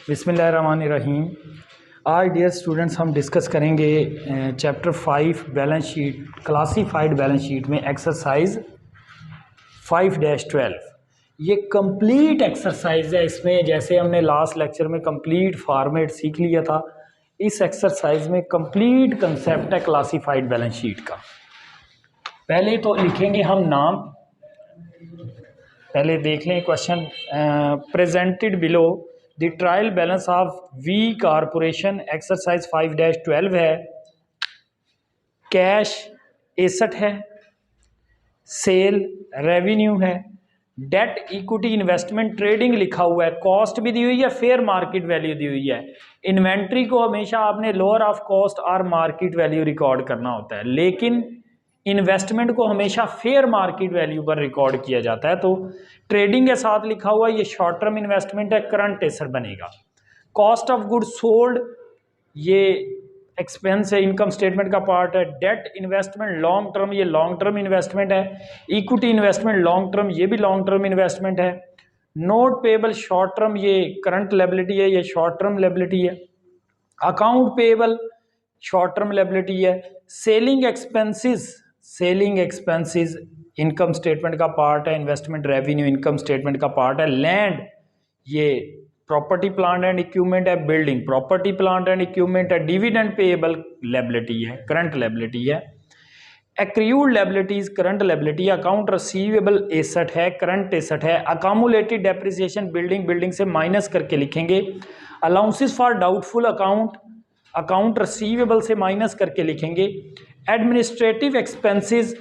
बिस्मिल्लाहिर्रहमानिर्रहीम। आज dear students हम डिस्कस करेंगे chapter 5 balance sheet, classified balance sheet में एक्सरसाइज 5-12। ये कंप्लीट एक्सरसाइज है। इसमें जैसे हमने लास्ट लेक्चर में कंप्लीट फॉर्मेट सीख लिया था, इस एक्सरसाइज में कंप्लीट कंसेप्ट है क्लासीफाइड बैलेंस शीट का। पहले तो लिखेंगे हम नाम, पहले देख लें question. Presented below the trial balance of V corporation, exercise 5-12 है। कैश 61 है, सेल रेवेन्यू है, डेट इक्विटी इन्वेस्टमेंट ट्रेडिंग लिखा हुआ है, कॉस्ट भी दी हुई है, फेयर मार्केट वैल्यू दी हुई है। इन्वेंट्री को हमेशा आपने लोअर ऑफ कॉस्ट और मार्केट वैल्यू रिकॉर्ड करना होता है, लेकिन इन्वेस्टमेंट को हमेशा फेयर मार्केट वैल्यू पर रिकॉर्ड किया जाता है। तो ट्रेडिंग के साथ लिखा हुआ ये शॉर्ट टर्म इन्वेस्टमेंट है, करंट एसेट बनेगा। कॉस्ट ऑफ गुड सोल्ड ये एक्सपेंस है, इनकम स्टेटमेंट का पार्ट है। डेट इन्वेस्टमेंट लॉन्ग टर्म, ये लॉन्ग टर्म इन्वेस्टमेंट है। इक्विटी इन्वेस्टमेंट लॉन्ग टर्म, ये भी लॉन्ग टर्म इन्वेस्टमेंट है। नोट पेबल शॉर्ट टर्म, ये करंट लायबिलिटी है, ये शॉर्ट टर्म लायबिलिटी है। Account payable short term liability है। सेलिंग एक्सपेंसेस इनकम स्टेटमेंट का पार्ट है। इन्वेस्टमेंट रेवेन्यू इनकम स्टेटमेंट का पार्ट है। लैंड ये प्रॉपर्टी प्लांट एंड इक्विपमेंट है। Building property plant and equipment है। डिविडेंड पेएबल लायबिलिटी है, करंट लायबिलिटी है। एक्रूड लायबिलिटीज करंट लायबिलिटी है। अकाउंट रिसीवेबल एसेट है, करंट एसेट है। अकामुलेटेड डेप्रिसिएशन बिल्डिंग से माइनस करके लिखेंगे। Allowances for doubtful account receivable से माइनस करके लिखेंगे। एडमिनिस्ट्रेटिव एक्सपेंसेस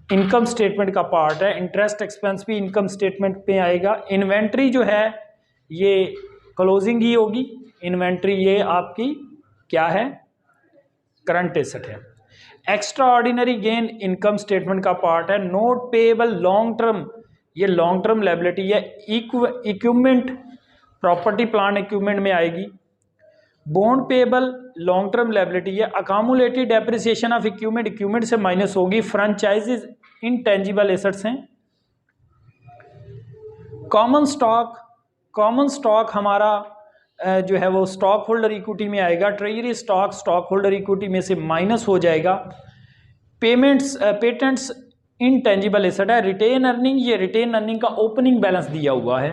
इनकम स्टेटमेंट का पार्ट है। इंटरेस्ट एक्सपेंस भी इनकम स्टेटमेंट पे आएगा। इन्वेंट्री जो है ये क्लोजिंग ही होगी। इन्वेंट्री ये आपकी क्या है, करंट एसेट है। Extra ordinary gain income statement का पार्ट है। नोट पेएबल लॉन्ग टर्म, ये लॉन्ग टर्म लायबिलिटी है। इक्विपमेंट प्रॉपर्टी प्लांट इक्विपमेंट में आएगी। Bond payable long term liability है। अकामुलेटेड डेप्रिसिएशन ऑफ इक्विपमेंट से माइनस होगी। फ्रेंचाइजीज इनटेंजिबल एसेट्स हैं। कॉमन स्टॉक हमारा जो है वो स्टॉक होल्डर इक्विटी में आएगा। ट्रेजरी स्टॉक होल्डर इक्विटी में से माइनस हो जाएगा। पेटेंट्स इनटेंजिबल एसेट है। रिटेन अर्निंग, ये रिटेन अर्निंग का ओपनिंग बैलेंस दिया हुआ है।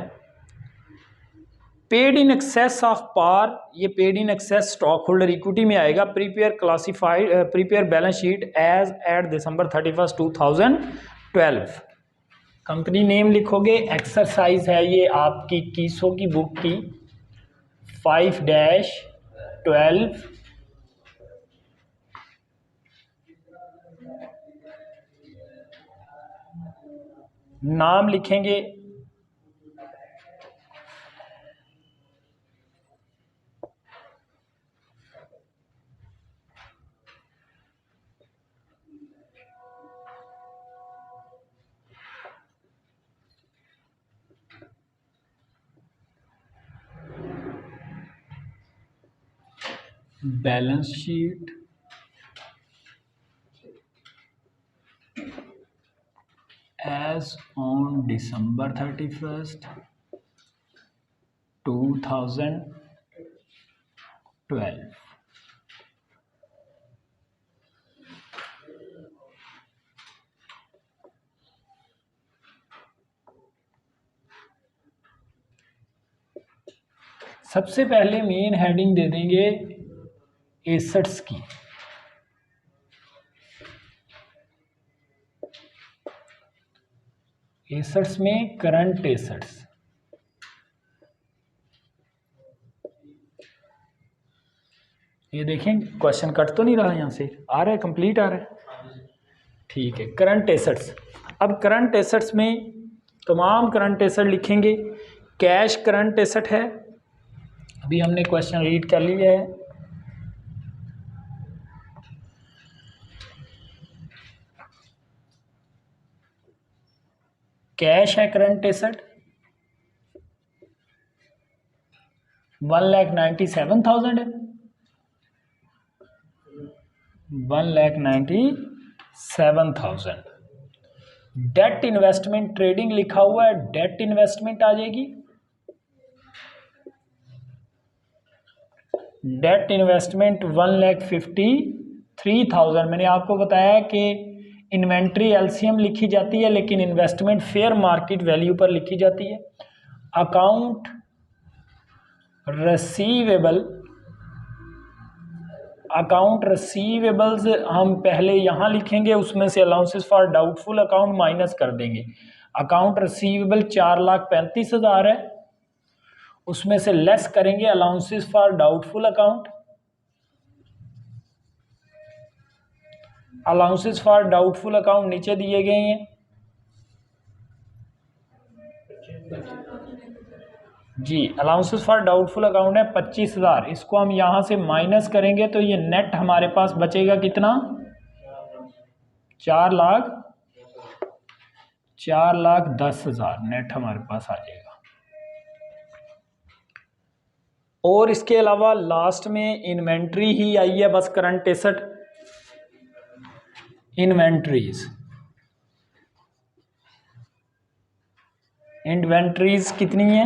Paid in excess of par, ये paid in excess stock holder equity में आएगा। Prepare balance sheet as at December 31, 2012। Company name लिखोगे। एक्सरसाइज है ये आपकी कीसो की बुक की 5-12। नाम लिखेंगे balance sheet as on December 31, 2012। सबसे पहले मेन हेडिंग दे देंगे एसेट्स की। एसेट्स में करंट एसेट्स, ये देखें क्वेश्चन कट तो नहीं रहा, यहाँ से आ रहा है, कंप्लीट आ रहा है, ठीक है। करंट एसेट्स, अब करंट एसेट्स में तमाम करंट एसेट लिखेंगे। कैश करंट एसेट है, अभी हमने क्वेश्चन रीड कर लिया है। कैश है करंट एसेट 1,97,000 है, 1,97,000। डेट इन्वेस्टमेंट ट्रेडिंग लिखा हुआ है, डेट इन्वेस्टमेंट आ जाएगी डेट इन्वेस्टमेंट 1,53,000। मैंने आपको बताया कि इन्वेंट्री एलसीएम लिखी जाती है लेकिन इन्वेस्टमेंट फेयर मार्केट वैल्यू पर लिखी जाती है। अकाउंट रिसीवेबल, अकाउंट रिसीवेबल्स हम पहले यहाँ लिखेंगे, उसमें से allowances for doubtful account minus कर देंगे। अकाउंट रिसीवेबल 4,35,000 है, उसमें से लेस करेंगे allowances for doubtful account. Allowances for doubtful account नीचे दिए गए हैं जी। अलाउंसेस फॉर डाउटफुल अकाउंट है 25,000, इसको हम यहां से माइनस करेंगे तो ये नेट हमारे पास बचेगा कितना, 4,10,000 नेट हमारे पास आ जाएगा। और इसके अलावा लास्ट में इन्वेंट्री ही आई है बस, करंट एसेट इन्वेंट्रीज। इन्वेंट्रीज कितनी है,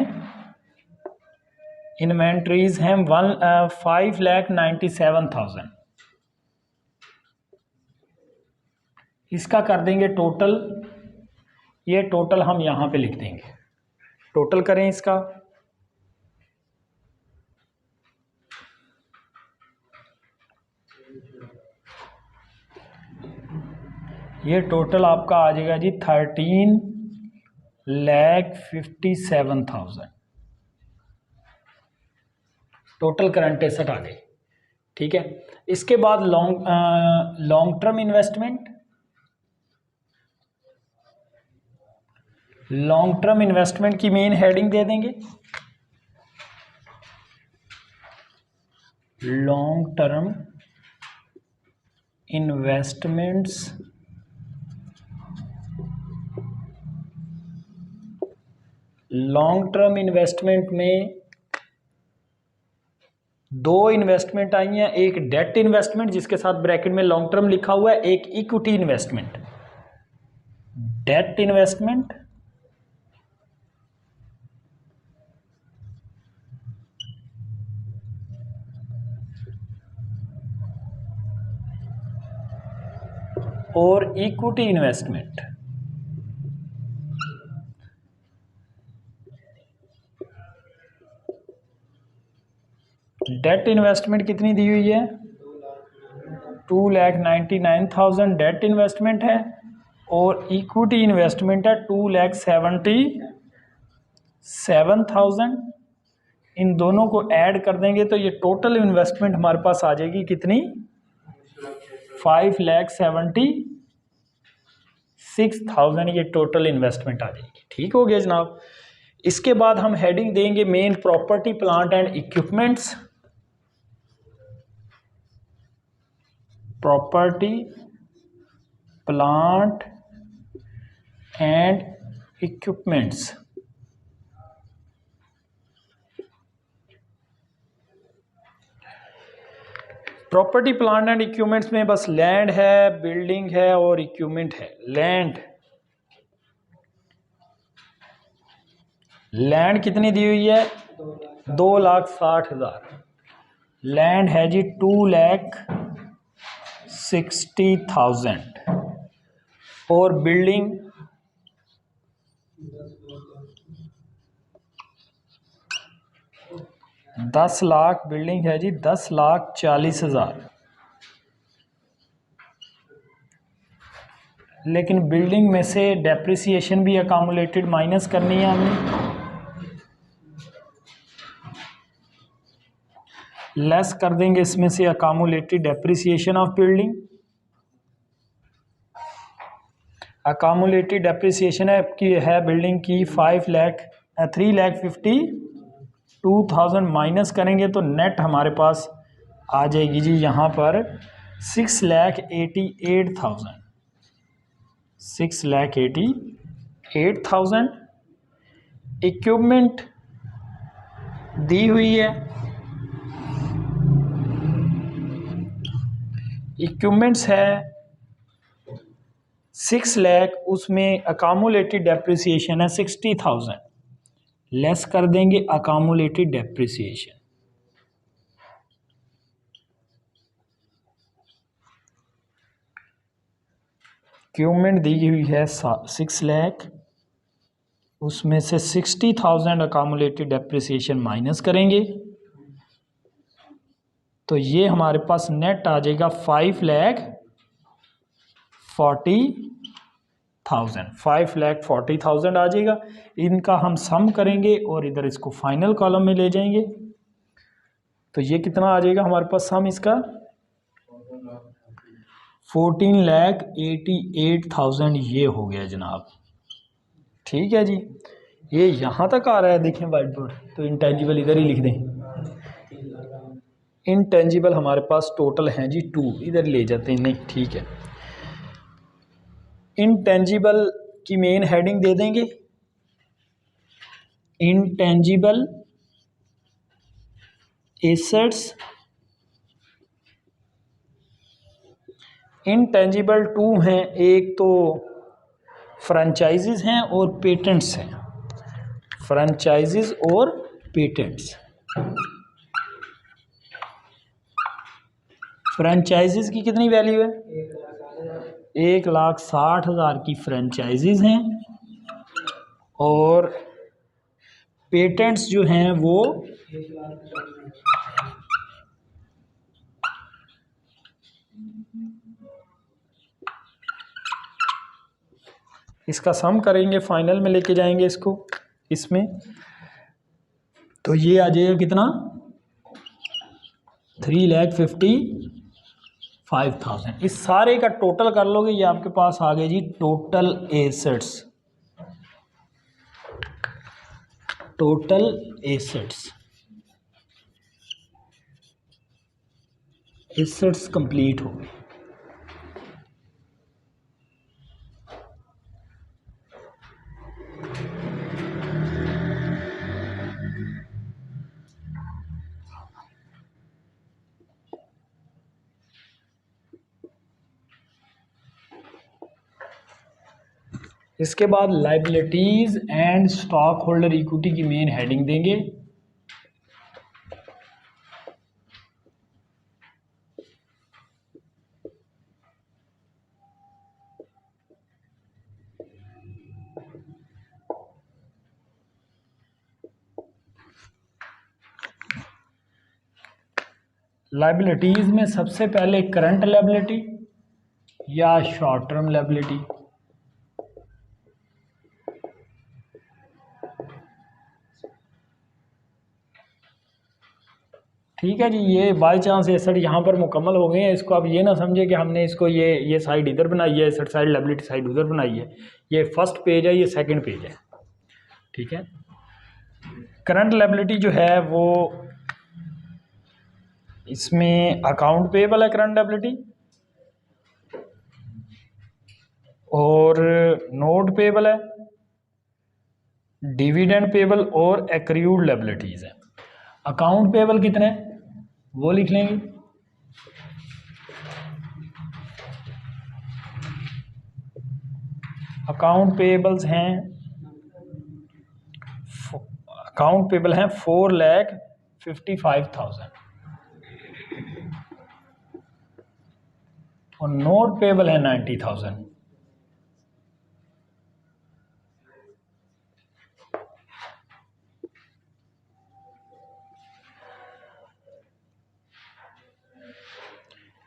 इन्वेंट्रीज हैं 5,97,000। इसका कर देंगे टोटल, ये टोटल हम यहां पे लिख देंगे, टोटल करें इसका। ये टोटल आपका आ जाएगा जी 13,57,000 टोटल करंट एसेट आ गई। ठीक है, इसके बाद long term investment. Long term investment की मेन हेडिंग दे देंगे long term investments. Long term investment में दो इन्वेस्टमेंट आई हैं, एक डेट इन्वेस्टमेंट जिसके साथ ब्रैकेट में लॉन्ग टर्म लिखा हुआ है, एक इक्विटी इन्वेस्टमेंट। डेट इन्वेस्टमेंट और इक्विटी इन्वेस्टमेंट। डेट इन्वेस्टमेंट कितनी दी हुई है, 2,99,000 डेट इन्वेस्टमेंट है और इक्विटी इन्वेस्टमेंट है 2,77,000। इन दोनों को ऐड कर देंगे तो ये टोटल इन्वेस्टमेंट हमारे पास आ जाएगी कितनी, 5,76,000 ये टोटल इन्वेस्टमेंट आ जाएगी। ठीक हो गया जनाब। इसके बाद हम हेडिंग देंगे main property plant and equipments. Property plant and equipments. Property plant and equipments में बस लैंड है, बिल्डिंग है और इक्विपमेंट है। लैंड कितनी दी हुई है, 2,60,000। लैंड है जी 2,60,000 और बिल्डिंग 10 लाख बिल्डिंग है जी 10,40,000। लेकिन बिल्डिंग में से डेप्रिसिएशन भी अकामुलेटेड माइनस करनी है हमें, लेस कर देंगे इसमें से accumulated depreciation of building. Accumulated depreciation है की है बिल्डिंग की 3,52,000 माइनस करेंगे तो नेट हमारे पास आ जाएगी जी यहाँ पर 6,88,000। 6,88,000 इक्विपमेंट दी हुई है। इक्विपमेंट्स है 6 लाख, उसमें अकामुलेटेड डेप्रिसिएशन है 60,000, लेस कर देंगे अकामुलेटेड डेप्रिसिएशन। इक्विपमेंट दी हुई है 6 लाख, उसमें से 60,000 अकामुलेटेड डेप्रिसिएशन माइनस करेंगे तो ये हमारे पास नेट आ जाएगा 5,40,000 आ जाएगा। इनका हम सम करेंगे और इधर इसको फाइनल कॉलम में ले जाएंगे तो ये कितना आ जाएगा हमारे पास सम इसका 14,88,000 ये हो गया जनाब। ठीक है जी, ये यहाँ तक आ रहा है, देखें वाइट बोर्ड। तो इंटेंजिबल इधर ही लिख दें। इंटेंजिबल हमारे पास टोटल हैं जी 2, इधर ले जाते हैं, नहीं ठीक है। इंटेंजिबल की मेन हेडिंग दे देंगे इंटेंजिबल एसेट्स। इंटेंजिबल 2 हैं, एक तो फ्रेंचाइजीज हैं और पेटेंट्स हैं। फ्रेंचाइजीज और पेटेंट्स। फ्रेंचाइजीज की कितनी वैल्यू है? 1,60,000 की फ्रेंचाइजीज हैं और पेटेंट्स जो हैं वो इसका सम करेंगे, फाइनल में लेके जाएंगे इसको इसमें, तो ये आ जाएगा कितना 3,55,000। इस सारे का टोटल कर लोगे, ये आपके पास आ गए जी total assets. Total assets, assets complete हो गए। इसके बाद liabilities and stock holder equity की मेन हेडिंग देंगे। लाइबिलिटीज में सबसे पहले करंट लाइबिलिटी या शॉर्ट टर्म लाइबिलिटी। ठीक है जी, ये बाई चांस एसेट यहाँ पर मुकम्मल हो गए हैं। इसको आप ये ना समझे कि हमने इसको ये साइड इधर बनाई है, एसेट साइड लायबिलिटी साइड उधर बनाई है। ये फर्स्ट पेज है, ये सेकंड पेज है। ठीक है, करंट लायबिलिटी जो है वो इसमें अकाउंट पेबल है करंट लायबिलिटी, और नोट पेबल है, डिविडेंड पेबल और एक्रूड लायबिलिटीज है। अकाउंट पेबल कितने हैं वो लिख लेंगे। अकाउंट पेबल्स हैं, अकाउंट पेबल हैं 4,55,000 और नोट पेबल है 90,000।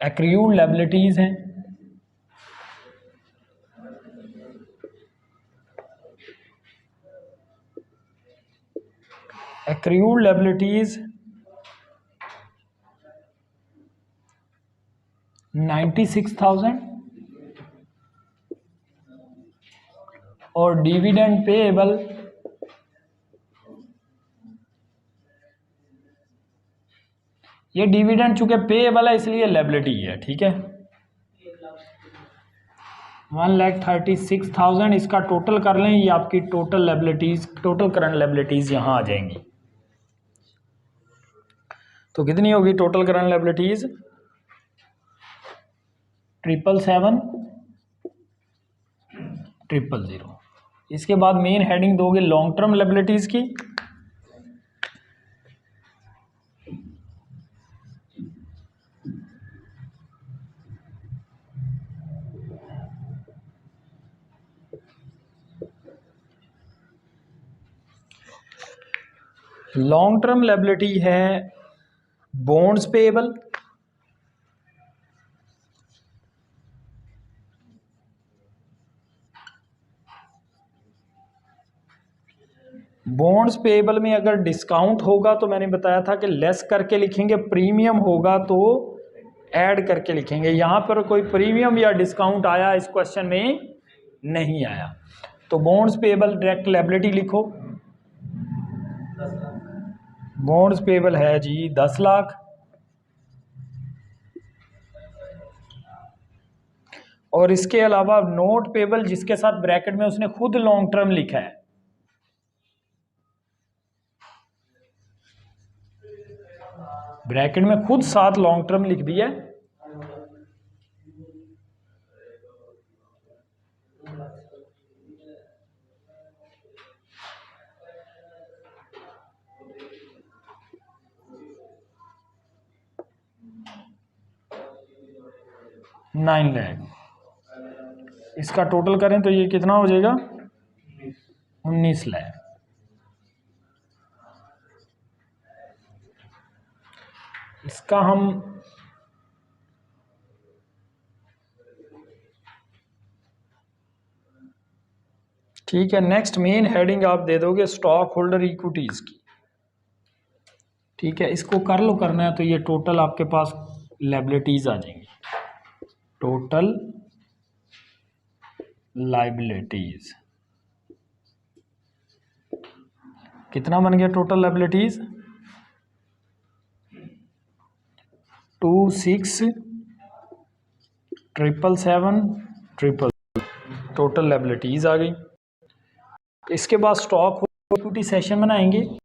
एक्रूड लायबिलिटीज हैं, एक्रूड लायबिलिटीज 96,000 और डिविडेंड पेएबल ये डिविडेंड चूंकि पेएबल है इसलिए लायबिलिटी है। ठीक है, 1,36,000 इसका टोटल कर लें, ये आपकी total liabilities, total current liabilities यहां आ जाएंगी। तो कितनी होगी टोटल करंट लायबिलिटीज? 777,000। इसके बाद मेन हेडिंग दोगे लॉन्ग टर्म लायबिलिटीज की। लॉन्ग टर्म लायबिलिटी है बॉन्ड्स पेएबल, बॉन्ड्स पेएबल में अगर डिस्काउंट होगा तो मैंने बताया था कि लेस करके लिखेंगे, प्रीमियम होगा तो ऐड करके लिखेंगे। यहाँ पर कोई प्रीमियम या डिस्काउंट आया इस क्वेश्चन में नहीं आया, तो बॉन्ड्स पेएबल डायरेक्ट लायबिलिटी लिखो। बॉन्ड्स पेएबल है जी 10 लाख, और इसके अलावा नोट पेएबल जिसके साथ ब्रैकेट में उसने खुद लॉन्ग टर्म लिखा है, ब्रैकेट में खुद साथ लॉन्ग टर्म लिख दिया है, $9 लाख। इसका टोटल करें तो ये कितना हो जाएगा 19 लाख। इसका हम ठीक है, नेक्स्ट मेन हेडिंग आप दे दोगे स्टॉक होल्डर इक्विटीज की। ठीक है, इसको कर लो करना है तो ये टोटल आपके पास लायबिलिटीज आ जाएंगी, टोटल लायबिलिटीज कितना बन गया टोटल लायबिलिटीज 26,777,777 टोटल लायबिलिटीज आ गई। इसके बाद स्टॉक इक्विटी सेशन बनाएंगे।